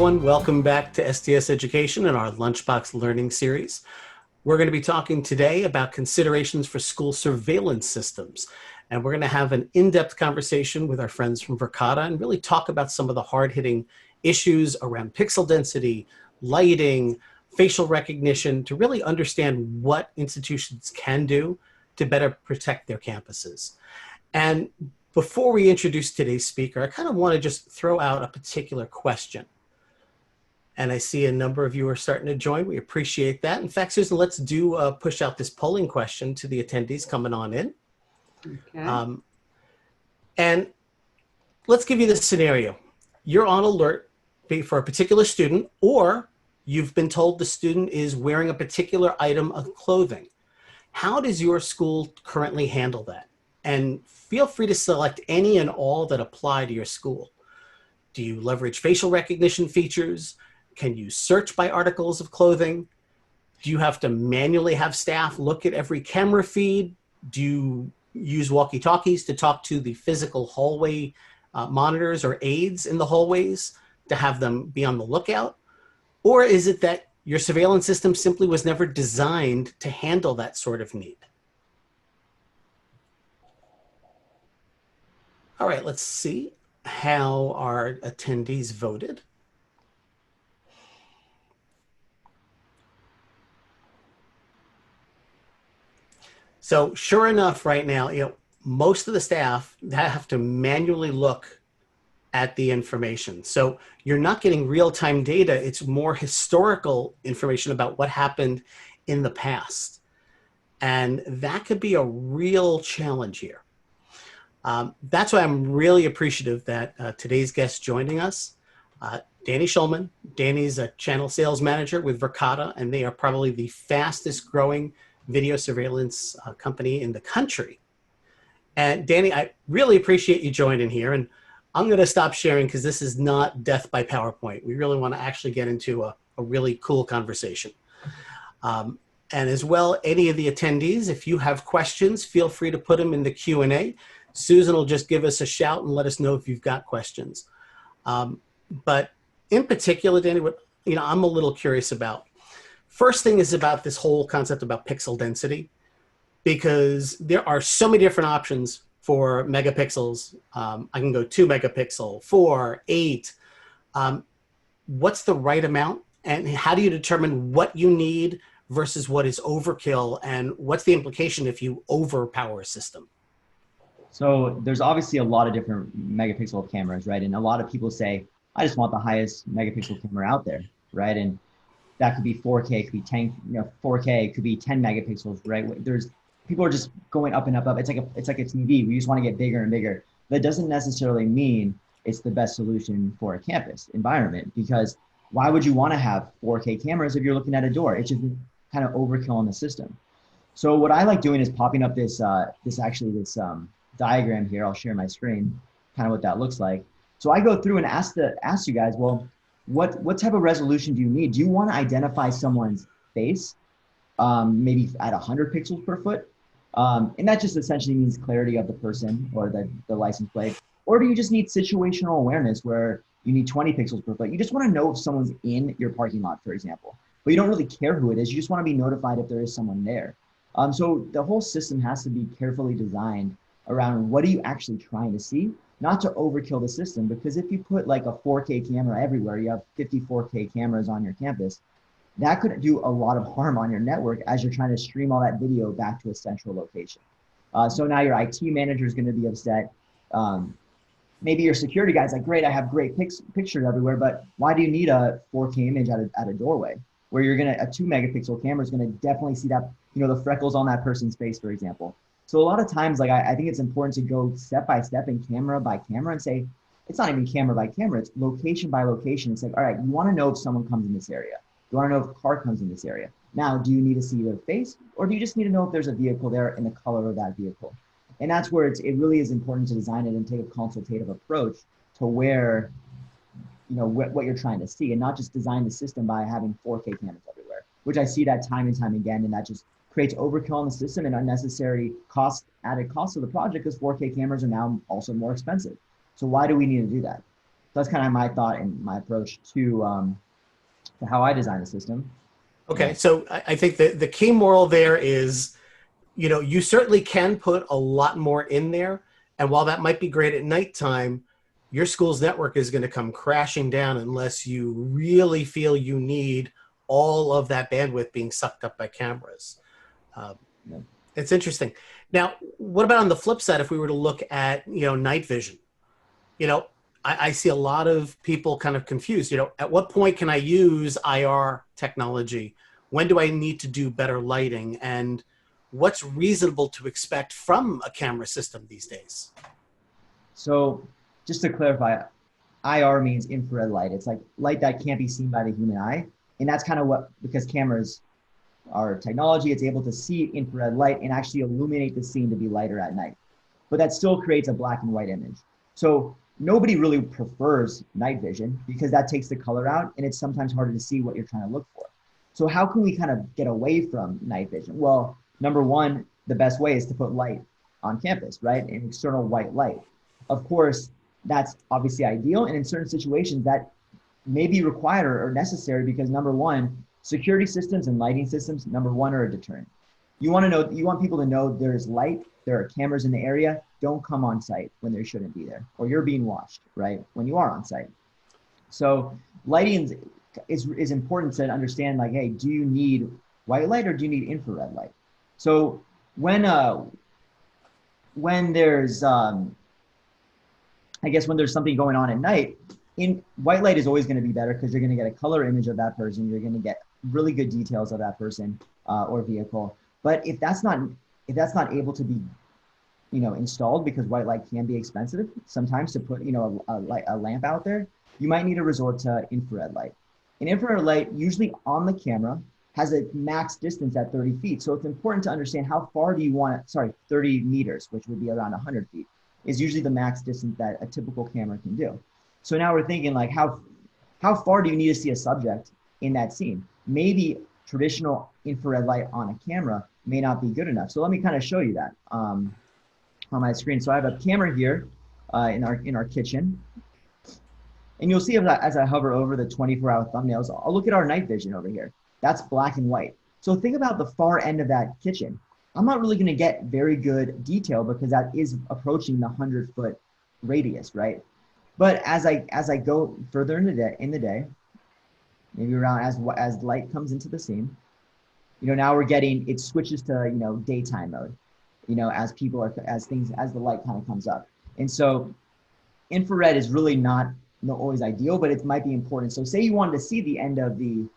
everyone. Welcome back to STS Education and our Lunchbox Learning Series. We're going to be talking today about considerations for school surveillance systems. And we're going to have an in-depth conversation with our friends from Verkada and really talk about some of the hard-hitting issues around pixel density, lighting, facial recognition, to really understand what institutions can do to better protect their campuses. And before we introduce today's speaker, I kind of want to just throw out a particular question. And I see a number of you are starting to join. We appreciate that. In fact, Susan, let's push out this polling question to the attendees coming on in. Okay. And let's give you this scenario. You're on alert for a particular student, or you've been told the student is wearing a particular item of clothing. How does your school currently handle that? And feel free to select any and all that apply to your school. Do you leverage facial recognition features? Can you search by articles of clothing? Do you have to manually have staff look at every camera feed? Do you use walkie-talkies to talk to the physical hallway monitors or aides in the hallways to have them be on the lookout? Or is it that your surveillance system simply was never designed to handle that sort of need? All right, let's see how our attendees voted. So sure enough, right now, most of the staff have to manually look at the information. So you're not getting real-time data. It's more historical information about what happened in the past. And that could be a real challenge here. That's why I'm really appreciative that today's guest joining us, Danny Schulman. Danny's a channel sales manager with Verkada, and they are probably the fastest growing video surveillance company in the country. And Danny, I really appreciate you joining here. And I'm going to stop sharing because this is not death by PowerPoint. We really want to actually get into a really cool conversation. And as well, any of the attendees, if you have questions, feel free to put them in the Q&A. Susan will just give us a shout and let us know if you've got questions. But in particular, Danny, what I'm a little curious about. First thing is about this whole concept about pixel density, because there are so many different options for megapixels. I can go 2 megapixel, 4, 8. What's the right amount? And how do you determine what you need versus what is overkill? And what's the implication if you overpower a system? So there's obviously a lot of different megapixel cameras, right? And a lot of people say, I just want the highest megapixel camera out there, right? And that could be 4K, it could be 10, 4K, it could be 10 megapixels, right? People are just going up and up, up. It's like a TV. We just want to get bigger and bigger. That doesn't necessarily mean it's the best solution for a campus environment, because why would you want to have 4K cameras if you're looking at a door? It's just kind of overkill on the system. So what I like doing is popping up this diagram here. I'll share my screen, kind of what that looks like. So I go through and ask you guys, well, what type of resolution do you need? Do you want to identify someone's face, maybe at 100 pixels per foot? And that just essentially means clarity of the person or the license plate. Or do you just need situational awareness where you need 20 pixels per foot? You just want to know if someone's in your parking lot, for example, but you don't really care who it is. You just want to be notified if there is someone there. So the whole system has to be carefully designed around what are you actually trying to see, not to overkill the system, because if you put like a 4K camera everywhere, you have 54K cameras on your campus, that could do a lot of harm on your network as you're trying to stream all that video back to a central location. So now your IT manager is going to be upset. Maybe your security guy's like, great, I have great pictures everywhere, but why do you need a 4K image at a doorway where a 2 megapixel camera is going to definitely see that, the freckles on that person's face, for example. So a lot of times, like I think it's important to go step by step and camera by camera and say, it's not even camera by camera, it's location by location. It's like, all right, you want to know if someone comes in this area. You want to know if a car comes in this area. Now, do you need to see their face, or do you just need to know if there's a vehicle there and the color of that vehicle? And that's where it really is important to design it and take a consultative approach to where, what you're trying to see, and not just design the system by having 4K cameras everywhere, which I see that time and time again, and that just creates overkill in the system and unnecessary added cost of the project, because 4K cameras are now also more expensive. So why do we need to do that? that's kind of my thought and my approach to how I design the system. Okay, Yeah. so I think that the key moral there is, you certainly can put a lot more in there. And while that might be great at nighttime, your school's network is going to come crashing down unless you really feel you need all of that bandwidth being sucked up by cameras. Um, Yeah. it's interesting. Now, what about on the flip side, if we were to look at, night vision? you know, I see a lot of people kind of confused. At what point can I use IR technology? When do I need to do better lighting? And what's reasonable to expect from a camera system these days? So just to clarify, IR means infrared light. It's like light that can't be seen by the human eye. And that's kind of what, because cameras are technology, it's able to see infrared light and actually illuminate the scene to be lighter at night. But that still creates a black and white image. So nobody really prefers night vision because that takes the color out and it's sometimes harder to see what you're trying to look for. So how can we kind of get away from night vision? Well, number one, the best way is to put light on campus, right? An external white light. Of course, that's obviously ideal. And in certain situations that may be required or necessary because number one, security systems and lighting systems, number one, are a deterrent. You want people to know there's light, there are cameras in the area, don't come on site when there shouldn't be there, or you're being watched, right? When you are on site. So lighting is important to understand, like, hey, do you need white light or do you need infrared light? So when there's I guess when there's something going on at night, in white light is always going to be better because you're going to get a color image of that person. You're going to get really good details of that person or vehicle. But if that's not able to be installed because white light can be expensive sometimes to put a lamp out there, you might need to resort to infrared light. And infrared light usually on the camera has a max distance at 30 feet. So it's important to understand how far do you want it, 30 meters, which would be around 100 feet, is usually the max distance that a typical camera can do. So now we're thinking like how far do you need to see a subject in that scene? Maybe traditional infrared light on a camera may not be good enough. So let me kind of show you that on my screen. So I have a camera here in our kitchen. And you'll see as I hover over the 24-hour thumbnails, I'll look at our night vision over here. That's black and white. So think about the far end of that kitchen. I'm not really going to get very good detail because that is approaching the 100-foot radius, right? But as I go further in the day, maybe around as light comes into the scene, now it switches to daytime mode, as the light kind of comes up. And so infrared is really not always ideal, but it might be important. So say you wanted to see the end of the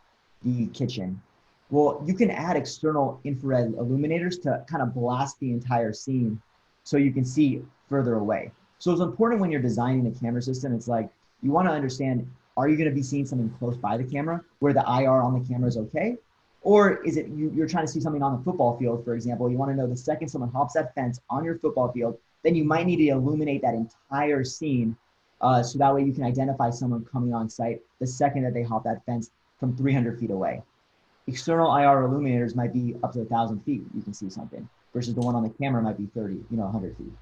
kitchen. Well, you can add external infrared illuminators to kind of blast the entire scene so you can see further away. So it's important when you're designing a camera system, it's like you want to understand, are you going to be seeing something close by the camera where the IR on the camera is okay? Or is it you're trying to see something on the football field, for example, you want to know the second someone hops that fence on your football field, then you might need to illuminate that entire scene so that way you can identify someone coming on site the second that they hop that fence from 300 feet away. External IR illuminators might be up to 1,000 feet. You can see something versus the one on the camera might be 100 feet.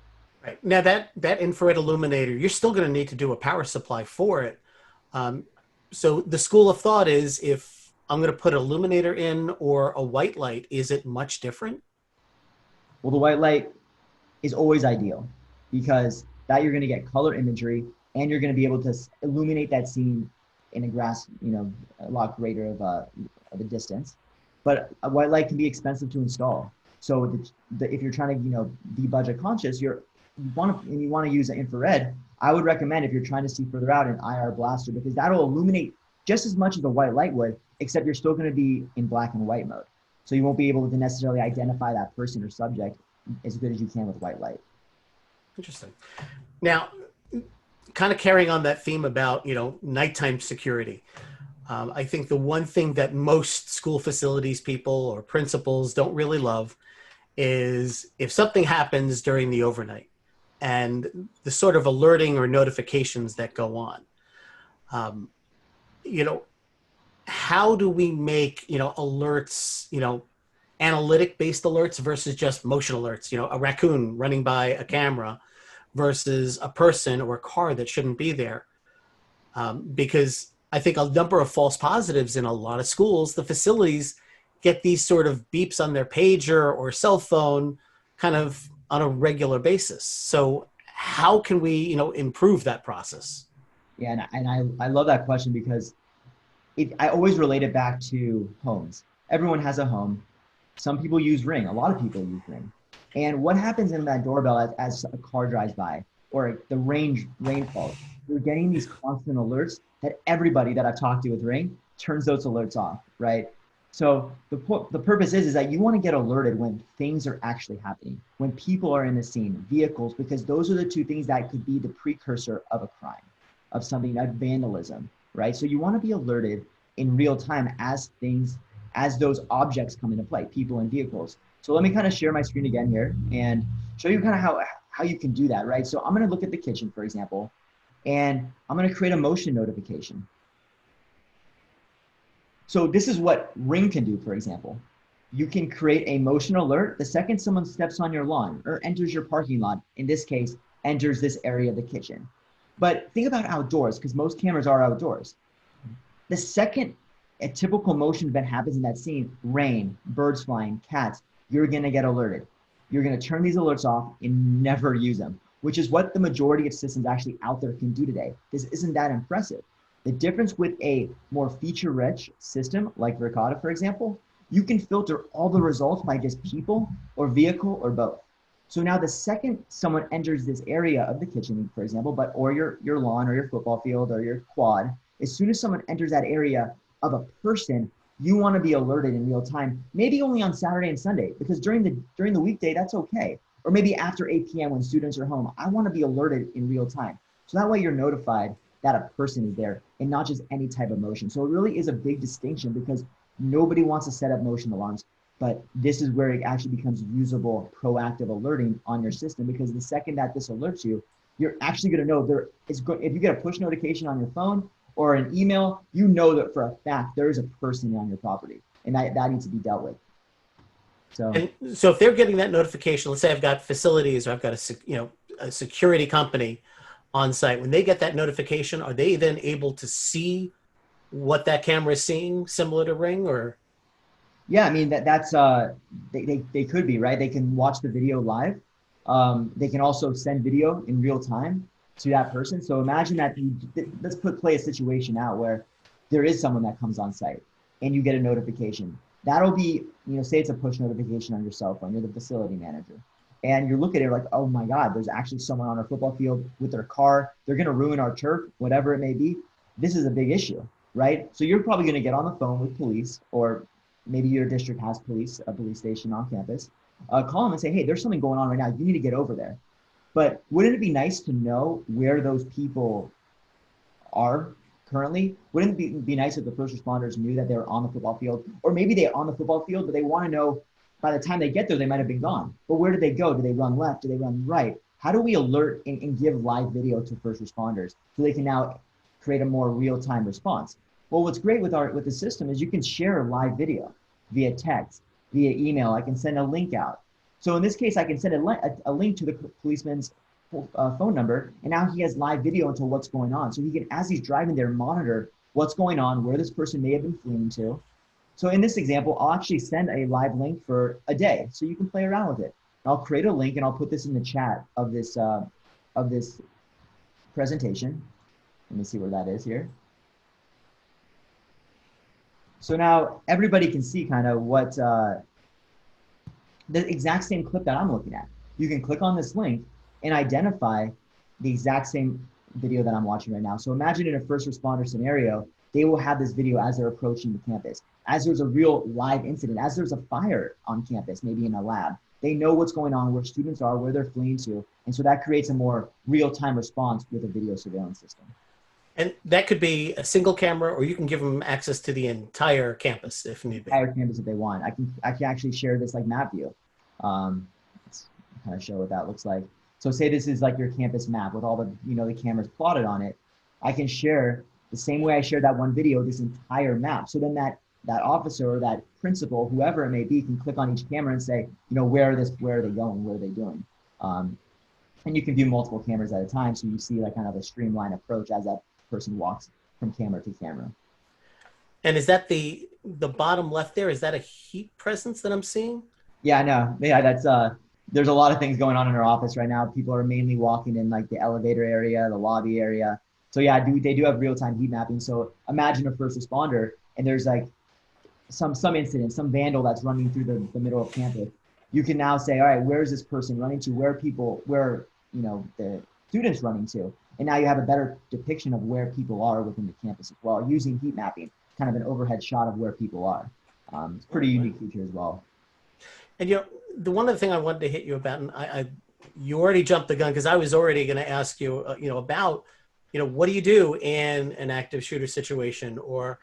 Right. Now that infrared illuminator, you're still going to need to do a power supply for it. So the school of thought is if I'm going to put an illuminator in or a white light, is it much different? Well, the white light is always ideal because that you're going to get color imagery and you're going to be able to illuminate that scene in a lot greater of a distance. But a white light can be expensive to install. So if you're trying to be budget conscious, you want to use an infrared. I would recommend if you're trying to see further out an IR blaster because that'll illuminate just as much as a white light would, except you're still going to be in black and white mode. So you won't be able to necessarily identify that person or subject as good as you can with white light. Interesting. Now, kind of carrying on that theme about nighttime security. I think the one thing that most school facilities people or principals don't really love is if something happens during the overnight and the sort of alerting or notifications that go on. How do we make alerts, analytic based alerts versus just motion alerts? A raccoon running by a camera versus a person or a car that shouldn't be there. because I think a number of false positives in a lot of schools, the facilities get these sort of beeps on their pager or cell phone kind of on a regular basis. So how can we, improve that process? Yeah, and I love that question because I always relate it back to homes. Everyone has a home. Some people use Ring. A lot of people use Ring. And what happens in that doorbell as a car drives by or the rain falls? You're getting these constant alerts that everybody that I've talked to with Ring turns those alerts off, right? So the purpose is that you want to get alerted when things are actually happening, when people are in the scene, vehicles, because those are the two things that could be the precursor of a crime, of something like vandalism, right? So you want to be alerted in real time as those objects come into play, people and vehicles. So let me kind of share my screen again here and show you kind of how you can do that, right? So I'm going to look at the kitchen, for example, and I'm going to create a motion notification. So this is what Ring can do, for example. You can create a motion alert the second someone steps on your lawn or enters your parking lot, in this case, enters this area of the kitchen. But think about outdoors, because most cameras are outdoors. The second a typical motion event happens in that scene, rain, birds flying, cats, you're going to get alerted. You're going to turn these alerts off and never use them, which is what the majority of systems actually out there can do today. This isn't that impressive. The difference with a more feature-rich system like Verkada, for example, you can filter all the results by just people or vehicle or both. So now the second someone enters this area of the kitchen, for example, or your lawn or your football field or your quad, as soon as someone enters that area of a person, you want to be alerted in real time, maybe only on Saturday and Sunday, because during the weekday, that's okay. Or maybe after 8 p.m. when students are home, I want to be alerted in real time. So that way you're notified that a person is there and not just any type of motion. So it really is a big distinction because nobody wants to set up motion alarms, but this is where it actually becomes usable, proactive alerting on your system, because the second that this alerts you, you're actually going to know if you get a push notification on your phone or an email, you know that for a fact there is a person on your property and that needs to be dealt with. So And so if they're getting that notification, let's say I've got facilities or I've got a security company on site, when they get that notification, are they then able to see what that camera is seeing, similar to Ring? Or yeah, I mean that's they could be, right. They can watch the video live. They can also send video in real time to that person. So imagine that let's play a situation out where there is someone that comes on site and you get a notification. That'll be, say it's a push notification on your cell phone. You're the facility manager. And you look at it like, oh my God, there's actually someone on our football field with their car. They're going to ruin our turf, whatever it may be. This is a big issue, right? So you're probably going to get on the phone with police, or maybe your district has a police station on campus. Call them and say, hey, there's something going on right now. You need to get over there. But wouldn't it be nice to know where those people are currently? Wouldn't it be nice if the first responders knew that they were on the football field? Or maybe they're on the football field, but they want to know by the time they get there, they might have been gone. But where did they go? Do they run left? Do they run right? How do we alert and give live video to first responders so they can now create a more real-time response? Well, what's great with the system is you can share live video via text, via email. I can send a link out. So in this case, I can send a link to the policeman's phone number, and now he has live video into what's going on. So he can, as he's driving there, monitor what's going on, where this person may have been fleeing to. So in this example, I'll actually send a live link for a day, so you can play around with it. I'll create a link and I'll put this in the chat of this presentation. Let me see where that is here. So now everybody can see kind of what the exact same clip that I'm looking at. You can click on this link and identify the exact same video that I'm watching right now. So imagine in a first responder scenario, they will have this video as they're approaching the campus, as there's a real live incident, as there's a fire on campus, maybe in a lab. They know what's going on, where students are, where they're fleeing to. And so that creates a more real-time response with a video surveillance system. and that could be a single camera, or you can give them access to the entire campus if need be. Entire campus if they want. I can actually share this like map view. Let's kind of show what that looks like. So say this is like your campus map with all the, the cameras plotted on it. I can share the same way I shared that one video, this entire map. So then that officer or that principal, whoever it may be, can click on each camera and say, where are they going? What are they doing? And you can view multiple cameras at a time. So you see like kind of a streamlined approach as that person walks from camera to camera. And is that the bottom left there? Is that a heat presence that I'm seeing? Yeah, no, yeah, that's there's a lot of things going on in our office right now. People are mainly walking in like the elevator area, the lobby area. So yeah, they do have real time heat mapping. So imagine a first responder and there's like some incident, some vandal that's running through the middle of campus. You can now say, all right, where is this person running to? Where are, the students running to? And now you have a better depiction of where people are within the campus as well, using heat mapping, kind of an overhead shot of where people are. It's a pretty unique feature as well. And the one other thing I wanted to hit you about, and you already jumped the gun because I was already going to ask you, about, what do you do in an active shooter situation, or,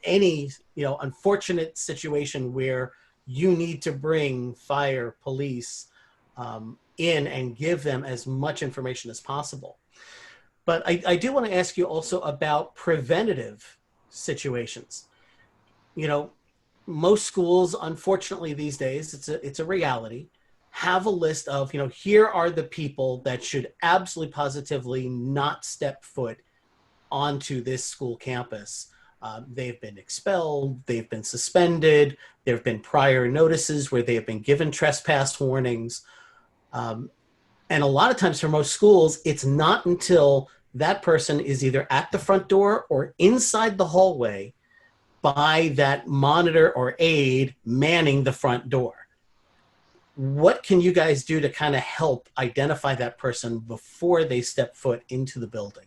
any, unfortunate situation where you need to bring fire, police in and give them as much information as possible. But I do want to ask you also about preventative situations. You know, most schools, unfortunately, these days, it's a reality, have a list of, here are the people that should absolutely positively not step foot onto this school campus. They've been expelled, they've been suspended, there have been prior notices where they have been given trespass warnings. And a lot of times for most schools, it's not until that person is either at the front door or inside the hallway by that monitor or aide manning the front door. What can you guys do to kind of help identify that person before they step foot into the building?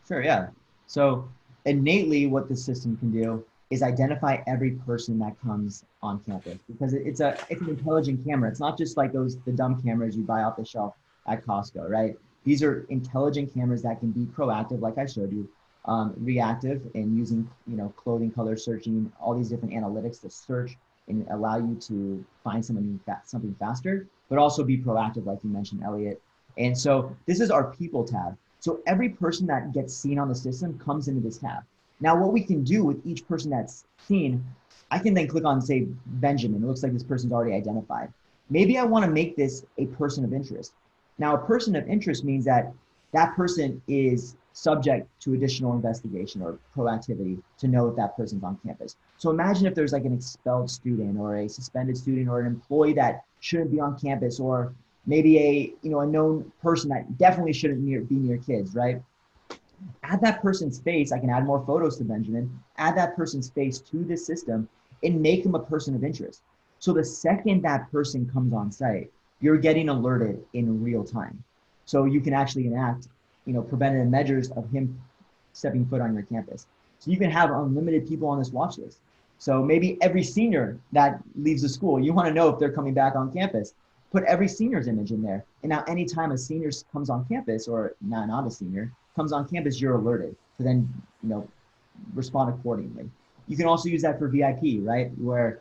Sure, yeah. So innately, what the system can do is identify every person that comes on campus because it's an intelligent camera. It's not just like the dumb cameras you buy off the shelf at Costco, right? These are intelligent cameras that can be proactive, like I showed you, reactive and using clothing color searching, all these different analytics to search and allow you to find something faster, but also be proactive, like you mentioned, Elliot. And so this is our people tab. So every person that gets seen on the system comes into this tab. Now, what we can do with each person that's seen, I can then click on, say, Benjamin. It looks like this person's already identified. Maybe I want to make this a person of interest. Now, a person of interest means that that person is subject to additional investigation or proactivity to know if that person's on campus. So imagine if there's like an expelled student or a suspended student or an employee that shouldn't be on campus, or maybe a known person that definitely shouldn't be near kids, right? Add that person's face. I can add more photos to Benjamin, add that person's face to this system and make them a person of interest. So the second that person comes on site, you're getting alerted in real time. So you can actually enact, preventative measures of him stepping foot on your campus. So you can have unlimited people on this watch list. So maybe every senior that leaves the school, you want to know if they're coming back on campus. Put every senior's image in there. And now anytime a senior comes on campus, or not a senior, comes on campus, you're alerted to then, respond accordingly. You can also use that for VIP, right? Where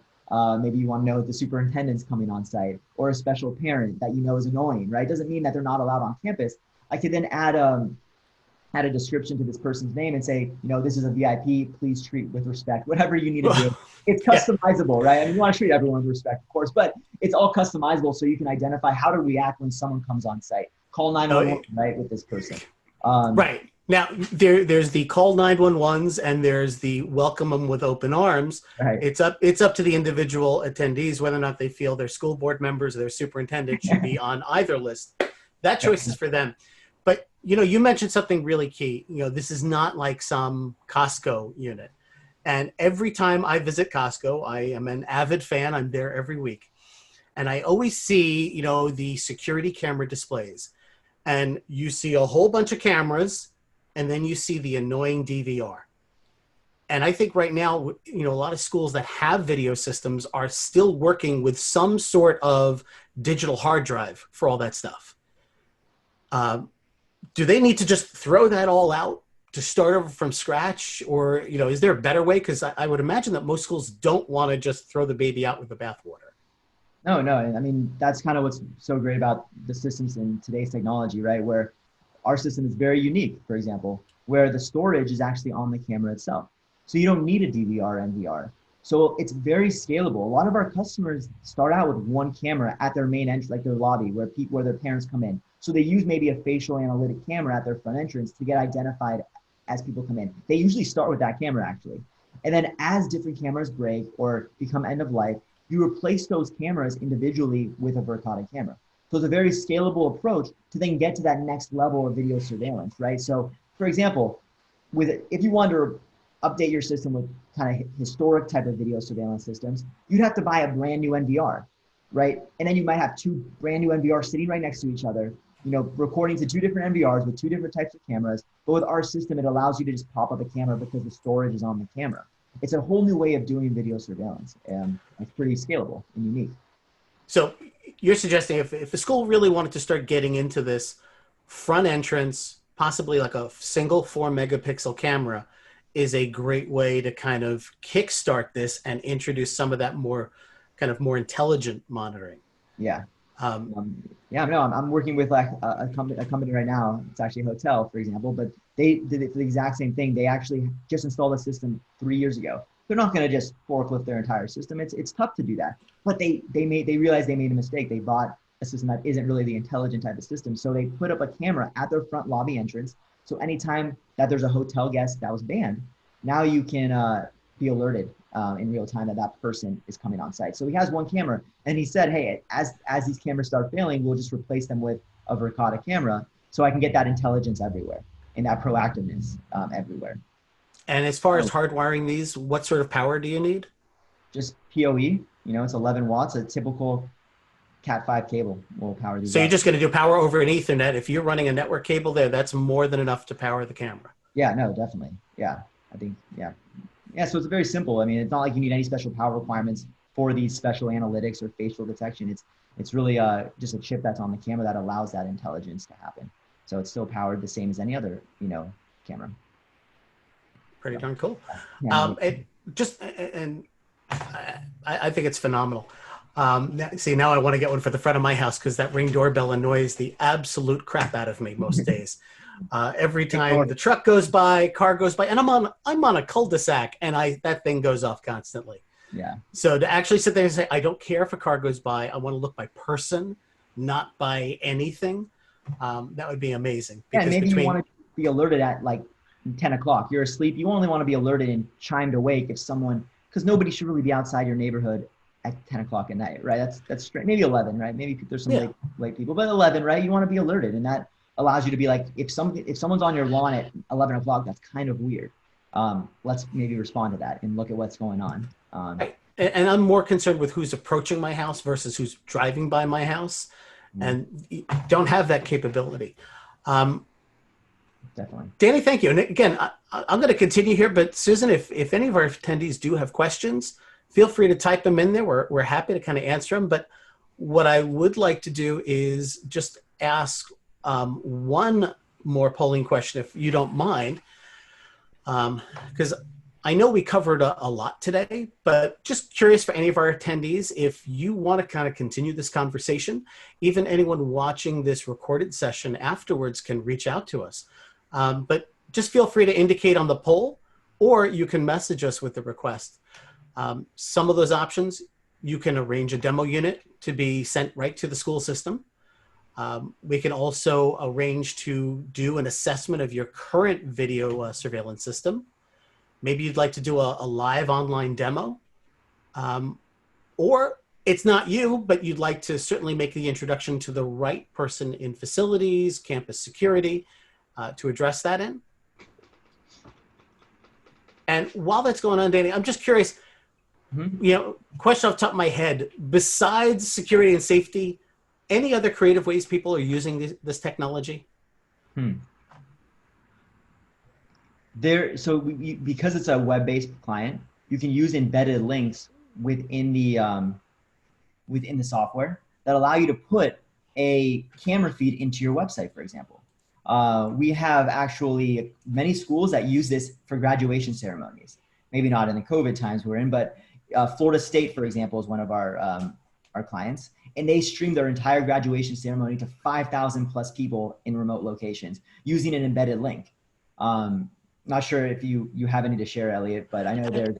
maybe you want to know if the superintendent's coming on site or a special parent that is annoying, right? Doesn't mean that they're not allowed on campus. I could then add a description to this person's name and say, this is a VIP, please treat with respect, whatever you need to do. It's customizable, right? I mean, you want to treat everyone with respect, of course, but it's all customizable so you can identify how to react when someone comes on site. Call 911, right, with this person. Right. Now, there's the call 911s and there's the welcome them with open arms. Right. It's up to the individual attendees whether or not they feel their school board members or their superintendent should be on either list. That choice is for them. But, you mentioned something really key. This is not like some Costco unit. And every time I visit Costco, I am an avid fan. I'm there every week. And I always see, the security camera displays. And you see a whole bunch of cameras, and then you see the annoying DVR. And I think right now, a lot of schools that have video systems are still working with some sort of digital hard drive for all that stuff. Do they need to just throw that all out to start over from scratch? Or, is there a better way? Because I would imagine that most schools don't want to just throw the baby out with the bathwater. No. I mean, that's kind of what's so great about the systems in today's technology, right? Where our system is very unique, for example, where the storage is actually on the camera itself. So you don't need a DVR NVR. So it's very scalable. A lot of our customers start out with one camera at their main entrance, like their lobby, where people, where their parents come in. So they use maybe a facial analytic camera at their front entrance to get identified as people come in. They usually start with that camera actually. And then as different cameras break or become end of life, you replace those cameras individually with a Verkada camera. So it's a very scalable approach to then get to that next level of video surveillance, right? So for example, if you want to update your system with kind of historic type of video surveillance systems, you'd have to buy a brand new NVR, right? And then you might have two brand new NVRs sitting right next to each other, recording to two different NVRs with two different types of cameras. But with our system, it allows you to just pop up a camera because the storage is on the camera. It's a whole new way of doing video surveillance, and it's pretty scalable and unique. So you're suggesting if a school really wanted to start getting into this, front entrance, possibly like a single 4 megapixel camera, is a great way to kind of kickstart this and introduce some of that more intelligent monitoring. Yeah. Um, Yeah, no, I'm working with like a company right now. It's actually a hotel, for example, but they did it for the exact same thing. They actually just installed a system 3 years ago. They're not going to just forklift their entire system. It's tough to do that, but they realized they made a mistake. They bought a system that isn't really the intelligent type of system. So they put up a camera at their front lobby entrance. So anytime that there's a hotel guest that was banned, now you can be alerted in real time that that person is coming on site. So he has one camera, and he said, hey, as these cameras start failing, we'll just replace them with a Verkada camera, so I can get that intelligence everywhere and that proactiveness everywhere. and as far as hardwiring these, what sort of power do you need? Just PoE, it's 11 watts. A typical Cat5 cable will power these So you're up. just going to do power over an Ethernet. If you're running a network cable there, that's more than enough to power the camera. Yeah, no, definitely. Yeah, I think, yeah. Yeah, so it's very simple. I mean, it's not like you need any special power requirements for these special analytics or facial detection. It's really just a chip that's on the camera that allows that intelligence to happen. So it's still powered the same as any other, camera. Pretty darn cool. Yeah, I think it's phenomenal. Now I want to get one for the front of my house because that Ring doorbell annoys the absolute crap out of me most days. Every time the truck goes by, car goes by, and I'm on a cul-de-sac, and that thing goes off constantly. yeah. So to actually sit there and say, I don't care if a car goes by, I want to look by person, not by anything. That would be amazing. Yeah, maybe you want to be alerted at like 10 o'clock. You're asleep. You only want to be alerted and chimed awake if someone, because nobody should really be outside your neighborhood at 10 o'clock at night, right? That's straight. Maybe 11, right? Maybe there's some late people, but 11, right? You want to be alerted, and that allows you to be like, if someone's on your lawn at 11 o'clock, that's kind of weird. Let's maybe respond to that and look at what's going on. Right. And I'm more concerned with who's approaching my house versus who's driving by my house, and don't have that capability. Definitely. Danny, thank you. And again, I'm going to continue here, but Susan, if any of our attendees do have questions, feel free to type them in there. We're happy to kind of answer them. But what I would like to do is just ask one more polling question, if you don't mind, because I know we covered a lot today, but just curious for any of our attendees, if you want to kind of continue this conversation, even anyone watching this recorded session afterwards can reach out to us. But just feel free to indicate on the poll, or you can message us with the request. Some of those options, you can arrange a demo unit to be sent right to the school system. We can also arrange to do an assessment of your current video surveillance system. Maybe you'd like to do a live online demo, or it's not you, but you'd like to certainly make the introduction to the right person in facilities, campus security, to address that in. And while that's going on, Danny, I'm just curious, question off the top of my head, besides security and safety, any other creative ways people are using this technology? Because it's a web-based client, you can use embedded links within the software that allow you to put a camera feed into your website, for example. We have actually many schools that use this for graduation ceremonies. Maybe not in the COVID times we're in, but Florida State, for example, is one of our clients, and they stream their entire graduation ceremony to 5,000 plus people in remote locations using an embedded link. Not sure if you have any to share, Elliot, but I know there's.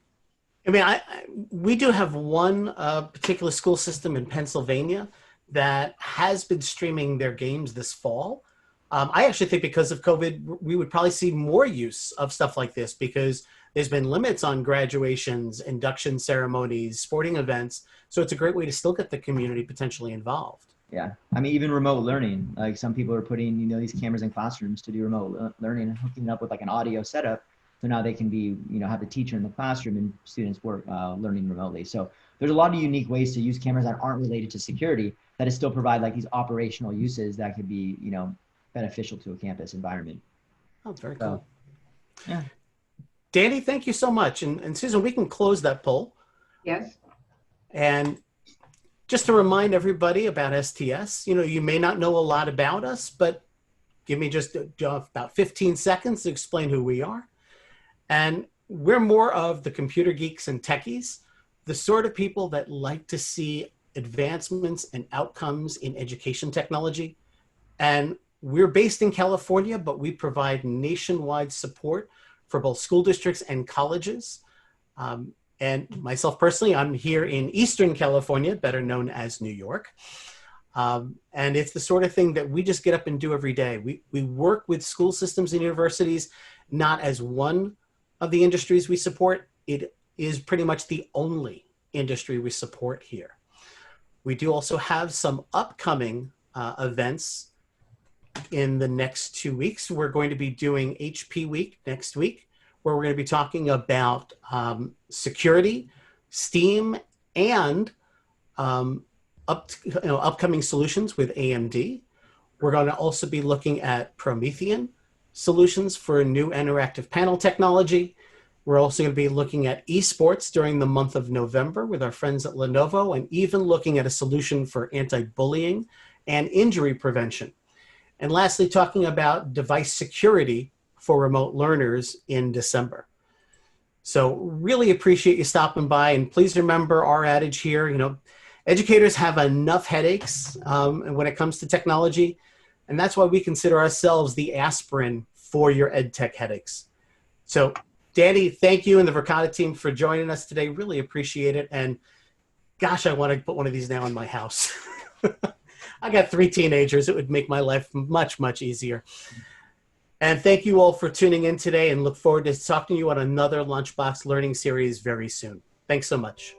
We do have one particular school system in Pennsylvania that has been streaming their games this fall. I actually think because of COVID, we would probably see more use of stuff like this because there's been limits on graduations, induction ceremonies, sporting events. So it's a great way to still get the community potentially involved. Yeah. I mean, even remote learning, like some people are putting, these cameras in classrooms to do remote learning and hooking it up with like an audio setup. So now they can be, have the teacher in the classroom and students work learning remotely. So there's a lot of unique ways to use cameras that aren't related to security that is still provide like these operational uses that could be, beneficial to a campus environment. Oh, very So, cool. yeah. Danny, thank you so much. And Susan, we can close that poll. Yes. And just to remind everybody about STS, you may not know a lot about us, but give me just about 15 seconds to explain who we are. And we're more of the computer geeks and techies, the sort of people that like to see advancements and outcomes in education technology. And we're based in California, but we provide nationwide support for both school districts and colleges. And myself personally, I'm here in Eastern California, better known as New York. And it's the sort of thing that we just get up and do every day. We work with school systems and universities, not as one of the industries we support. It is pretty much the only industry we support here. We do also have some upcoming events in the next 2 weeks. We're going to be doing HP Week next week, where we're going to be talking about security, STEAM, and upcoming solutions with AMD. We're going to also be looking at Promethean solutions for new interactive panel technology. We're also going to be looking at esports during the month of November with our friends at Lenovo, and even looking at a solution for anti-bullying and injury prevention. And lastly, talking about device security for remote learners in December. So really appreciate you stopping by, and please remember our adage here, educators have enough headaches when it comes to technology, and that's why we consider ourselves the aspirin for your ed tech headaches. So Danny, thank you and the Verkada team for joining us today. Really appreciate it. And gosh, I want to put one of these now in my house. I got 3 teenagers. It would make my life much, much easier. And thank you all for tuning in today, and look forward to talking to you on another Lunchbox Learning Series very soon. Thanks so much.